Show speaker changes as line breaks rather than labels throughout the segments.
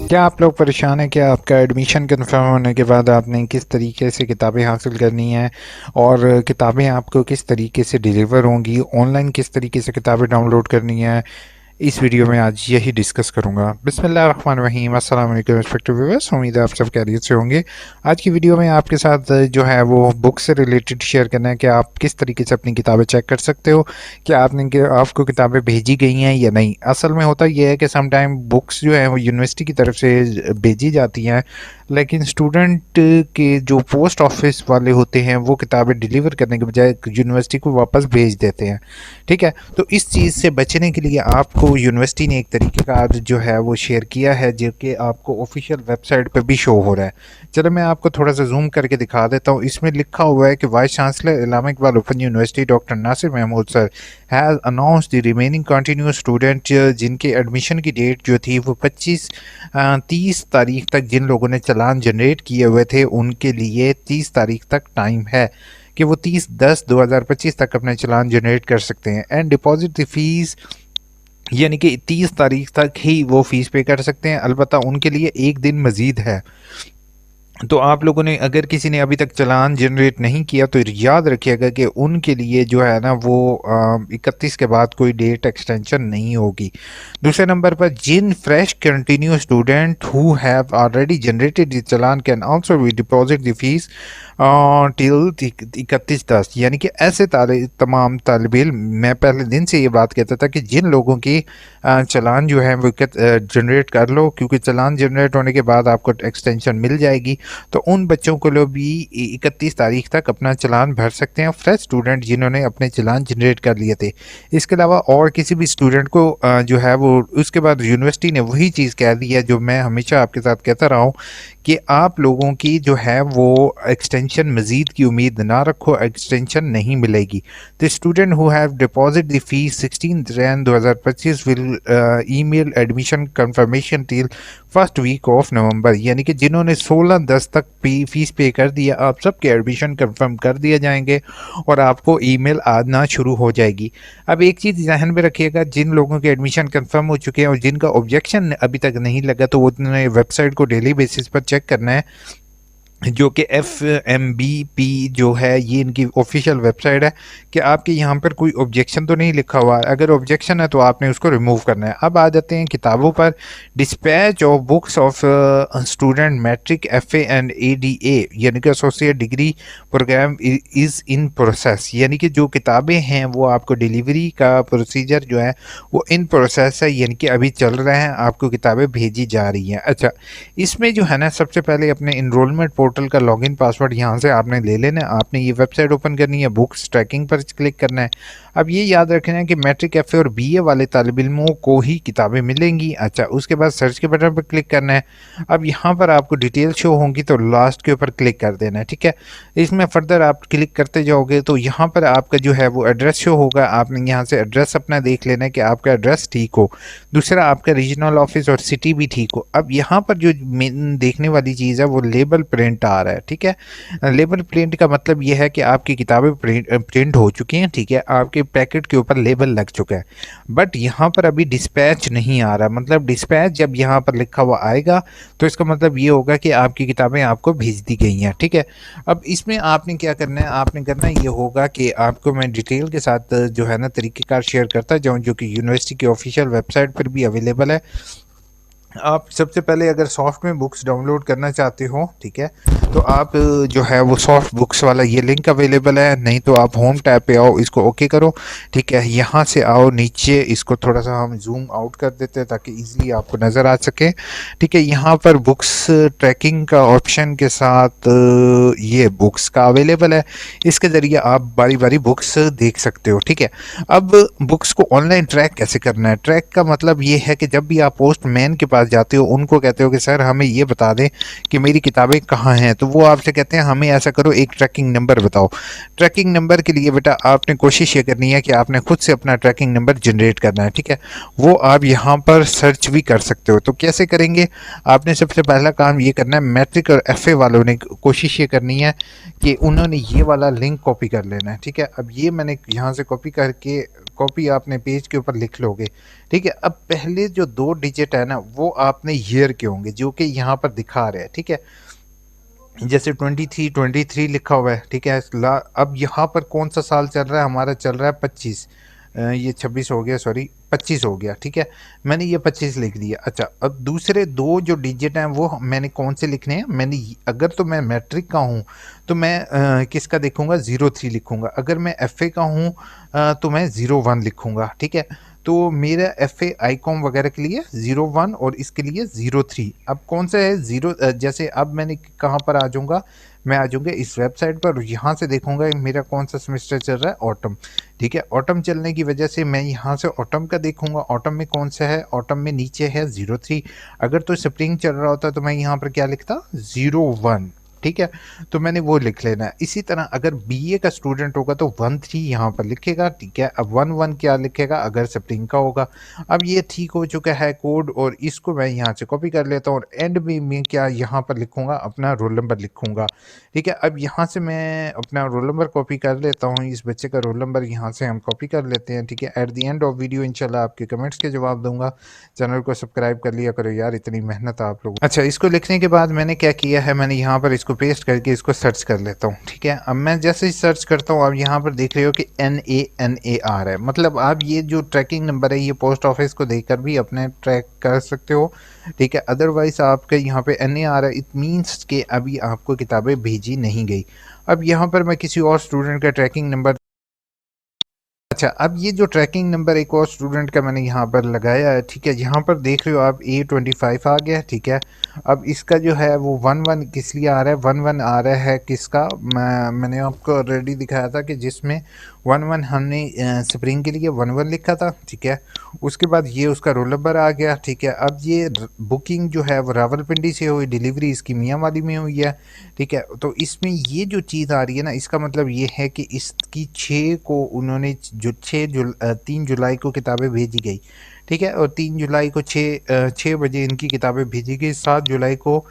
क्या आप लोग परेशान हैं कि आपका एडमिशन कंफर्म होने के बाद आपने किस तरीके से किताबें हासिल करनी हैं और किताबें आपको किस तरीके से डिलीवर होंगी, ऑनलाइन किस तरीके से किताबें डाउनलोड करनी है। इस वीडियो में आज यही डिस्कस करूंगा। बिस्मिल्लाहिर्रहमानिर्रहीम, अस्सलाम वालेकुम रिस्पेक्टिव व्यूअर्स, उम्मीद है आप सब खैरियत से होंगे। आज की वीडियो में आपके साथ जो है वो बुक से रिलेटेड शेयर करना है कि आप किस तरीके से अपनी किताबें चेक कर सकते हो कि आपको किताबें भेजी गई हैं या नहीं। असल में होता यह है कि समटाइम बुक्स जो है वो यूनिवर्सिटी की तरफ से भेजी जाती हैं, लेकिन स्टूडेंट के जो पोस्ट ऑफिस वाले होते हैं वो किताबें डिलीवर करने के बजाय यूनिवर्सिटी को वापस भेज देते हैं। ठीक है, तो इस चीज़ से बचने के लिए आपको यूनिवर्सिटी ने एक तरीक़ेकार जो है वो शेयर किया है, जो कि आपको ऑफिशियल वेबसाइट पे भी शो हो रहा है। चलो मैं आपको थोड़ा सा जूम करके दिखा देता हूँ। इसमें लिखा हुआ है कि vice chancellor Allama Iqbal open university doctor Nasir Mahmood sir has announce the remaining continuous student, जिनके एडमिशन की डेट जो थी वो 30 तारीख तक जिन लोगों ने चालान जनरेट किए हुए थे उनके लिए 30 तारीख तक टाइम है कि वो 30/10/2025 तक अपने चालान जनरेट कर सकते हैं। एंड डिपॉजिट द फीस, यानी कि 30 तारीख तक ही वो फ़ीस पे कर सकते हैं। अलबत्ता उनके लिए एक दिन मज़ीद है। तो आप लोगों ने, अगर किसी ने अभी तक चालान जनरेट नहीं किया तो याद रखिएगा कि उनके लिए जो है ना वो 31 के बाद कोई डेट एक्सटेंशन नहीं होगी। दूसरे नंबर पर, जिन fresh continue student who have already generated the challan can also we deposit the fees till 31/10, यानी कि ऐसे तमाम तालिब इल्म, मैं पहले दिन से ये बात कहता था कि जिन लोगों की चालान जो है वो जनरेट कर लो, क्योंकि चालान जनरेट होने के बाद आपको एक्सटेंशन मिल जाएगी। तो उन बच्चों को लोग भी 31 तारीख तक अपना चालान भर सकते हैं, फ्रेश स्टूडेंट जिन्होंने अपने चालान जनरेट कर लिए थे। इसके अलावा और किसी भी स्टूडेंट को जो है वो, उसके बाद यूनिवर्सिटी ने वही चीज़ कह दी है जो मैं हमेशा आपके साथ कहता रहा हूँ कि आप लोगों की जो है वो एक्सटेंशन मज़ीद की उम्मीद ना रखो, एक्सटेंशन नहीं मिलेगी। The student who have deposit the fees 16 Jan 2025 will email admission confirmation till first week of November, यानी कि जिन्होंने 16/10 तक फीस पे कर दिया, आप सबके एडमिशन कंफर्म कर दिए जाएंगे और आपको ईमेल आना शुरू हो जाएगी। अब एक चीज़ ध्यान में रखिएगा, जिन लोगों के एडमिशन कंफर्म हो चुके हैं और जिनका ऑब्जेक्शन अभी तक नहीं लगा, तो उन्होंने वेबसाइट को डेली बेसिस पर चेक करना है, जो कि FMBP जो है ये इनकी ऑफिशियल वेबसाइट है, कि आपके यहाँ पर कोई ऑब्जेक्शन तो नहीं लिखा हुआ है। अगर ऑब्जेक्शन है तो आपने उसको रिमूव करना है। अब आ जाते हैं किताबों पर। Dispatch of books of student matric FA and ADA, यानी कि associate degree programme is in process, यानी कि जो किताबें हैं वो आपको डिलीवरी का प्रोसीजर जो है वो इन प्रोसेस है, यानी कि अभी चल रहे हैं, आपको किताबें भेजी जा रही हैं। अच्छा, इसमें जो है ना, सबसे पहले अपने इनरोलमेंट पोर्टल का लॉगिन पासवर्ड यहाँ से आपने ले लेना है। आपने ये वेबसाइट ओपन करनी है, बुक्स ट्रैकिंग पर क्लिक करना है। अब ये याद रखना है कि मैट्रिक FA और BA वाले तालिब इल्मों को ही किताबें मिलेंगी। अच्छा, उसके बाद सर्च के बटन पर क्लिक करना है। अब यहाँ पर आपको डिटेल शो होंगी तो लास्ट के ऊपर क्लिक कर देना है। ठीक है, इसमें फर्दर आप क्लिक करते जाओगे तो यहाँ पर आपका जो है वो एड्रेस शो होगा। आपने यहाँ से एड्रेस अपना देख लेना है कि आपका एड्रेस ठीक हो, दूसरा आपका रीजनल ऑफिस और सिटी भी ठीक हो। अब यहाँ पर जो मेन देखने वाली चीज़ है वो लेबल प्रिंट आ रहा है। ठीक है, लेबल प्रिंट का मतलब ये है कि आपकी किताबें प्रिंट हो चुकी हैं। ठीक है, आपके पैकेट के ऊपर लेबल लग चुका है, बट यहाँ पर अभी डिस्पैच नहीं आ रहा। मतलब डिस्पैच जब यहाँ पर लिखा हुआ आएगा तो इसका मतलब ये होगा कि आपकी किताबें आपको भेज दी गई हैं। ठीक है, अब इसमें आपने क्या करना है, आपने करना ये होगा कि आपको मैं डिटेल के साथ जो है ना तरीक़ेकार शेयर करता जाऊँ, जो कि यूनिवर्सिटी की ऑफिशियल वेबसाइट पर भी अवेलेबल है। आप सबसे पहले अगर सॉफ्ट में बुक्स डाउनलोड करना चाहते हो, ठीक है, तो आप जो है वो सॉफ्ट बुक्स वाला ये लिंक अवेलेबल है, नहीं तो आप होम टैब पे आओ, इसको ओके करो। ठीक है, यहाँ से आओ नीचे, इसको थोड़ा सा हम जूम आउट कर देते हैं ताकि इजीली आपको नज़र आ सके। ठीक है, यहाँ पर बुक्स ट्रैकिंग का ऑप्शन के साथ ये बुक्स का अवेलेबल है, इसके ज़रिए आप बारी बारी बुक्स देख सकते हो। ठीक है, अब बुक्स को ऑनलाइन ट्रैक कैसे करना है। ट्रैक का मतलब ये है कि जब भी आप पोस्टमैन के पास जाते हो, उनको कहते हो कि सर हमें ये बता दें कि मेरी किताबें कहाँ हैं, तो वो आपसे कहते हैं हमें ऐसा करो, एक ट्रैकिंग नंबर बताओ। ट्रैकिंग नंबर के लिए बेटा आपने कोशिश ये करनी है कि आपने खुद से अपना ट्रैकिंग नंबर जनरेट करना है। ठीक है, वो आप यहाँ पर सर्च भी कर सकते हो। तो कैसे करेंगे, आपने सबसे पहला काम ये करना है, मैट्रिक और FA वालों ने कोशिश ये करनी है कि उन्होंने ये वाला लिंक कॉपी कर लेना है। ठीक है, अब ये मैंने यहाँ से कॉपी करके कॉपी आपने पेज के ऊपर लिख लोगे, ठीक है। अब पहले जो 2 डिजिट है ना वो आपने ईयर के होंगे जो कि यहाँ पर दिखा रहे हैं, ठीक है। जैसे 23 लिखा हुआ है, ठीक है। अब यहाँ पर कौन सा साल चल रहा है, हमारा चल रहा है 25, ये 26 हो गया, सॉरी 25 हो गया, ठीक है। मैंने ये 25 लिख दिया। अच्छा, अब दूसरे 2 जो डिजिट हैं वो मैंने कौन से लिखने हैं, अगर तो मैं मैट्रिक का हूँ तो मैं किसका देखूंगा, 03 लिखूंगा। अगर मैं एफए का हूँ तो मैं 01 लिखूंगा, ठीक है। तो मेरा एफए आईकॉम वगैरह के लिए 01 और इसके लिए 03। अब कौन सा है जैसे अब मैंने कहाँ पर आ जाऊंगा, मैं आ जाऊंगा इस वेबसाइट पर, यहाँ से देखूंगा मेरा कौन सा सेमेस्टर चल रहा है, ऑटम, ठीक है। ऑटम चलने की वजह से मैं यहाँ से ऑटम का देखूंगा, ऑटम में कौन सा है, ऑटम में नीचे है 03। अगर तो स्प्रिंग चल रहा होता तो मैं यहाँ पर क्या लिखता, 01, ठीक है। तो मैंने वो लिख लेना है। इसी तरह अगर बीए का स्टूडेंट होगा तो 13 यहाँ पर लिखेगा, ठीक है। अब 11 क्या लिखेगा अगर स्प्रिंग का होगा। अब ये ठीक हो चुका है कोड, और इसको मैं यहाँ से कॉपी कर लेता हूँ और एंड में मैं क्या यहाँ पर लिखूंगा, अपना रोल नंबर लिखूंगा, ठीक है। अब यहाँ से मैं अपना रोल नंबर कॉपी कर लेता हूँ, इस बच्चे का रोल नंबर यहाँ से हम कॉपी कर लेते हैं, ठीक है। At the end of video इंशाल्लाह आपके कमेंट्स के जवाब दूंगा। चैनल को सब्सक्राइब कर लिया करो यार, इतनी मेहनत आप लोग। अच्छा, इसको लिखने के बाद मैंने क्या किया है, मैंने यहाँ पर इसको पेस्ट करके इसको सर्च कर लेता हूँ, ठीक है। अब मैं जैसे ही सर्च करता हूँ, अब यहाँ पर देख रहे हो कि NANAR है, मतलब आप ये जो ट्रैकिंग नंबर है ये पोस्ट ऑफिस को देकर भी अपने ट्रैक कर सकते हो, ठीक है। अदरवाइज आपके यहाँ पे NAR है, इट मीन्स के अभी आपको किताबें भेजी नहीं गई। अब यहाँ पर मैं किसी और स्टूडेंट का ट्रैकिंग नंबर, अच्छा, अब ये जो ट्रैकिंग नंबर एक और स्टूडेंट का मैंने यहाँ पर लगाया है, ठीक है। यहाँ पर देख रहे हो आप A25 आ गया, ठीक है। अब इसका जो है वो 11 किस लिए आ रहा है, 11 आ रहा है किसका, मैंने आपको ऑलरेडी दिखाया था कि जिसमें 11 हमने स्प्रिंग के लिए 11 लिखा था, ठीक है। उसके बाद ये उसका रोल नंबर आ गया, ठीक है। अब ये बुकिंग जो है वो रावलपिंडी से हुई, डिलीवरी इसकी मियांवाली में हुई है, ठीक है। तो इसमें ये जो चीज़ आ रही है ना, इसका मतलब ये है कि इसकी 6 को उन्होंने जो 3 जुलाई को किताबें भेजी गई, ठीक है। और 3 जुलाई को 6 बजे इनकी किताबें भेजी गई। 7 जुलाई को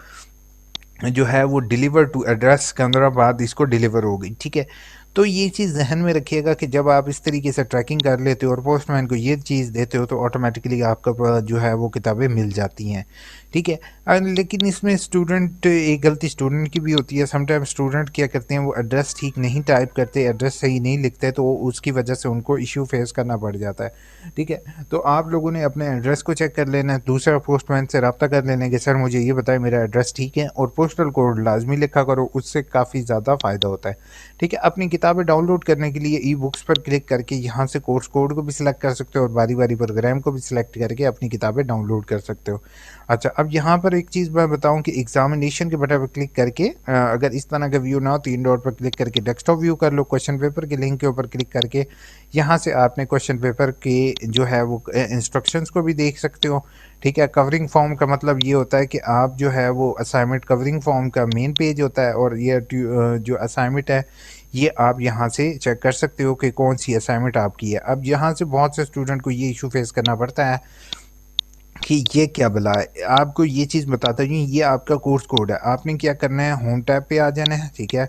जो है वो डिलीवर टू एड्रेस सिकंदराबाद इसको डिलीवर हो गई, ठीक है। तो ये चीज़ जहन में रखिएगा कि जब आप इस तरीके से ट्रैकिंग कर लेते हो और पोस्टमैन को ये चीज़ देते हो तो ऑटोमेटिकली आपका जो है वो किताबें मिल जाती हैं, ठीक है। लेकिन इसमें स्टूडेंट, एक गलती स्टूडेंट की भी होती है। समटाइम स्टूडेंट क्या करते हैं, वो एड्रेस ठीक नहीं टाइप करते, एड्रेस सही नहीं लिखते, तो उसकी वजह से उनको इशू फेस करना पड़ जाता है, ठीक है। तो आप लोगों ने अपने एड्रेस को चेक कर लेना है, दूसरा पोस्टमैन से रब्ता कर लेना है कि सर मुझे ये बताएं मेरा एड्रेस ठीक है, और पोस्टल कोड लाजमी लिखा करो, उससे काफ़ी ज़्यादा फ़ायदा होता है, ठीक है। अपनी किताबें डाउनलोड करने के लिए ई बुक्स पर क्लिक करके यहाँ से कोर्स कोड को भी सिलेक्ट कर सकते हो और बारी बारी प्रोग्राम को भी सिलेक्ट करके अपनी किताबें डाउनलोड कर सकते हो। अच्छा, अब यहाँ पर एक चीज़ मैं बताऊँ कि एग्जामिनेशन के बटन पर क्लिक करके अगर इस तरह का व्यू ना हो, 3 डॉट पर क्लिक करके डेस्कटॉप व्यू कर लो, क्वेश्चन पेपर के लिंक के ऊपर क्लिक करके यहाँ से आपने क्वेश्चन पेपर के जो है वो इंस्ट्रक्शंस को भी देख सकते हो, ठीक है। कवरिंग फॉर्म का मतलब ये होता है कि आप जो है वो असाइनमेंट कवरिंग फॉर्म का मेन पेज होता है, और ये जो असाइनमेंट है ये आप यहाँ से चेक कर सकते हो कि कौन सी असाइनमेंट आपकी है। अब यहाँ से बहुत से स्टूडेंट को ये इशू फेस करना पड़ता है कि ये क्या भला है। आपको ये चीज़ बताता हूँ, ये आपका कोर्स कोड है। आपने क्या करना है, होम टैब पे आ जाना है, ठीक है।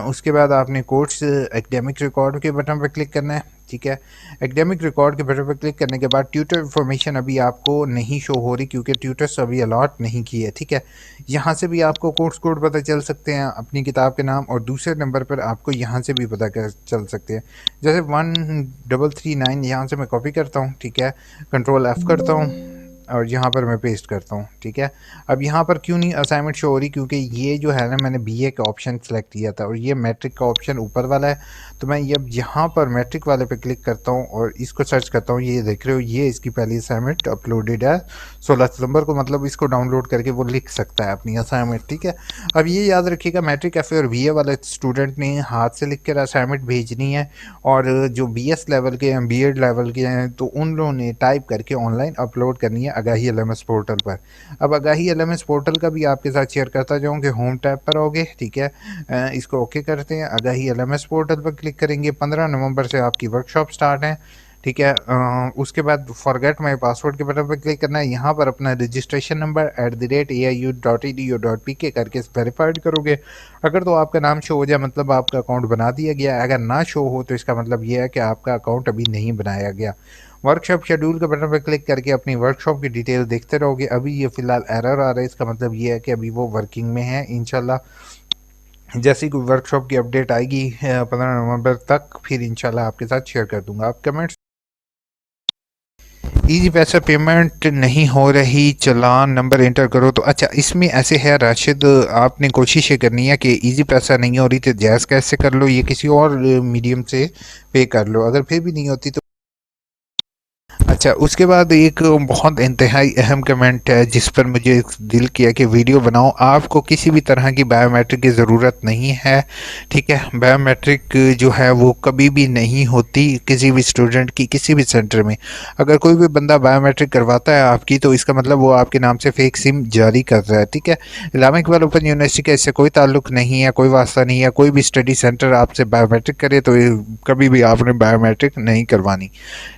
उसके बाद आपने कोर्स एकेडमिक रिकॉर्ड के बटन पर क्लिक करना है, ठीक है। एकेडमिक रिकॉर्ड के बटन पर क्लिक करने के बाद ट्यूटर इन्फॉर्मेशन अभी आपको नहीं शो हो रही क्योंकि ट्यूटर्स अभी अलॉट नहीं किए, ठीक है। यहाँ से भी आपको कोर्स कोड पता चल सकते हैं, अपनी किताब के नाम, और दूसरे नंबर पर आपको यहाँ से भी पता चल सकते हैं। जैसे 1339 यहाँ से मैं कॉपी करता हूँ, ठीक है। कंट्रोल F करता हूँ और यहाँ पर मैं पेस्ट करता हूँ, ठीक है। अब यहाँ पर क्यों नहीं असाइनमेंट शो हो रही, क्योंकि ये जो है ना मैंने बीए का ऑप्शन सेलेक्ट किया था और ये मैट्रिक का ऑप्शन ऊपर वाला है। तो मैं ये यहाँ पर मैट्रिक वाले पे क्लिक करता हूँ और इसको सर्च करता हूँ। ये देख रहे हो, ये इसकी पहली असाइनमेंट अपलोडेड है 16 सितंबर को, मतलब इसको डाउनलोड करके वो लिख सकता है अपनी असाइनमेंट, ठीक है। अब ये याद रखिएगा, मैट्रिक एफ और बीए वाले स्टूडेंट ने हाथ से लिख कर असाइनमेंट भेजनी है, और जो BS लेवल के हैं, BEd लेवल के हैं, तो उन लोगों ने टाइप करके ऑनलाइन अपलोड करनी है आगाही LMS पोर्टल पर। अब आगाही LMS पोर्टल का भी आपके साथ शेयर करता जाऊँ कि होम टैब पर आओगे, ठीक है। इसको ओके करते हैं, आगाही LMS पोर्टल पर क्लिक करेंगे। 15 नवंबर से आपकी वर्कशॉप स्टार्ट है, ठीक है। उसके बाद फॉरगेट माई पासवर्ड के बटन पर क्लिक करना है। यहाँ पर अपना रजिस्ट्रेशन नंबर @aiu.edu.pk करके वेरीफाइड करोगे। अगर तो आपका नाम शो हो जाए मतलब आपका अकाउंट बना दिया गया है, अगर ना शो हो तो इसका मतलब ये है कि आपका अकाउंट अभी नहीं बनाया गया। वर्कशॉप शेड्यूल के बटन पर क्लिक करके अपनी वर्कशॉप की डिटेल देखते रहोगे। अभी ये फिलहाल एरर आ रहा है, इसका मतलब ये है कि अभी वो वर्किंग में है। इंशाल्लाह जैसी कोई वर्कशॉप की अपडेट आएगी 15 नवंबर तक, फिर इंशाल्लाह आपके साथ शेयर कर दूंगा। आप कमेंट्स इजी पैसा पेमेंट नहीं हो रही, चालान नंबर एंटर करो। तो अच्छा, इसमें ऐसे है राशिद, आपने कोशिश ये करनी है कि इजी पैसा नहीं हो रही तो जैज़ कैश से कर लो, ये किसी और मीडियम से पे कर लो। अगर फिर भी नहीं होती तो अच्छा, उसके बाद एक बहुत इंतहाई अहम कमेंट है जिस पर मुझे दिल किया कि वीडियो बनाऊं। आपको किसी भी तरह की बायोमेट्रिक की ज़रूरत नहीं है, ठीक है। बायोमेट्रिक जो है वो कभी भी नहीं होती किसी भी स्टूडेंट की किसी भी सेंटर में। अगर कोई भी बंदा बायोमेट्रिक करवाता है आपकी तो इसका मतलब वो आपके नाम से फेक सिम जारी कर रहा है, ठीक है। इस्लामिक इकबाल ओपन यूनिवर्सिटी का इससे कोई ताल्लुक नहीं है, कोई वास्ता नहीं है। कोई भी स्टडी सेंटर आपसे बायोमेट्रिक करे तो कभी भी आपने बायोमेट्रिक नहीं करवानी,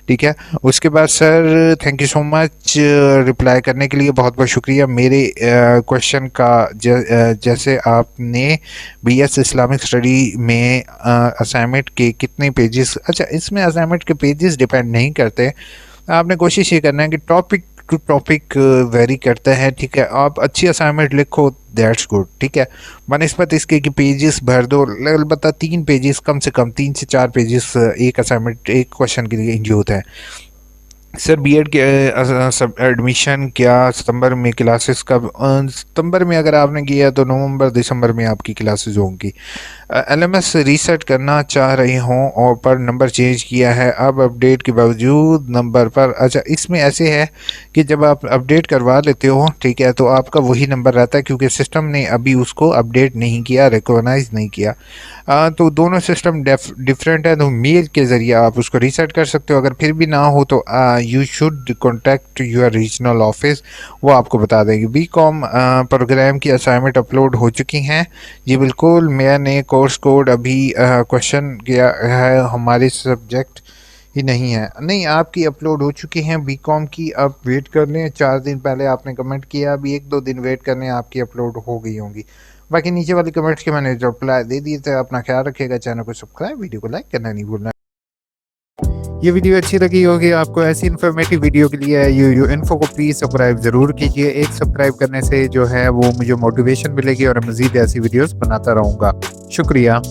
ठीक है। उसके बाद sir thank you so much reply करने के लिए, बहुत बहुत शुक्रिया। मेरे क्वेश्चन का जैसे आपने बीएस इस्लामिक स्टडी में असाइनमेंट के कितने पेजेस, अच्छा इसमें असाइनमेंट के पेजेस डिपेंड नहीं करते। आपने कोशिश ये करना है कि टॉपिक टू टॉपिक वेरी करता है, ठीक है। आप अच्छी असाइनमेंट लिखो, दैट्स गुड, ठीक है। बनस्पत इसके कि पेजेस भर दो, अलबत्ता 3 पेजेस कम से कम, 3 से 4 पेजेस एक असाइनमेंट एक क्वेश्चन के लिए इंक्लूड है। सर बीएड के सब एडमिशन क्या सितंबर में, क्लासेस कब? सितंबर में अगर आपने किया तो नवंबर दिसंबर में आपकी क्लासेस होंगी। एलएमएस रीसेट करना चाह रहे हों और पर नंबर चेंज किया है, अब अपडेट के बावजूद नंबर पर, अच्छा इसमें ऐसे है कि जब आप अपडेट करवा लेते हो, ठीक है, तो आपका वही नंबर रहता है क्योंकि सिस्टम ने अभी उसको अपडेट नहीं किया, रिकॉग्नाइज नहीं किया। तो दोनों सिस्टम डिफरेंट है, तो मेल के ज़रिए आप उसको रीसेट कर सकते हो। अगर फिर भी ना हो तो you should contact your regional office, वो आपको बता देंगे। बी कॉम प्रोग्राम की असाइनमेंट अपलोड हो चुकी हैं जी, बिल्कुल। मैंने कोर्स कोड अभी क्वेश्चन किया है, हमारे सब्जेक्ट ही नहीं है। नहीं, आपकी अपलोड हो चुकी हैं बी कॉम की, आप वेट कर लें। 4 दिन पहले आपने कमेंट किया, अभी 1-2 दिन वेट करने, आपकी अपलोड हो गई होंगी। बाकी नीचे वाले कमेंट्स के मैंने रिप्लाई दे दिए थे। अपना ख्याल रखिएगा, चैनल को सब्सक्राइब, वीडियो को लाइक करना नहीं भूलना। ये वीडियो अच्छी लगी होगी आपको, ऐसी इन्फॉर्मेटिव वीडियो के लिए यू इन्फो को प्लीज़ सब्सक्राइब ज़रूर कीजिए। एक सब्सक्राइब करने से जो है वो मुझे मोटिवेशन मिलेगी और मज़ीद ऐसी वीडियोस बनाता रहूँगा। शुक्रिया।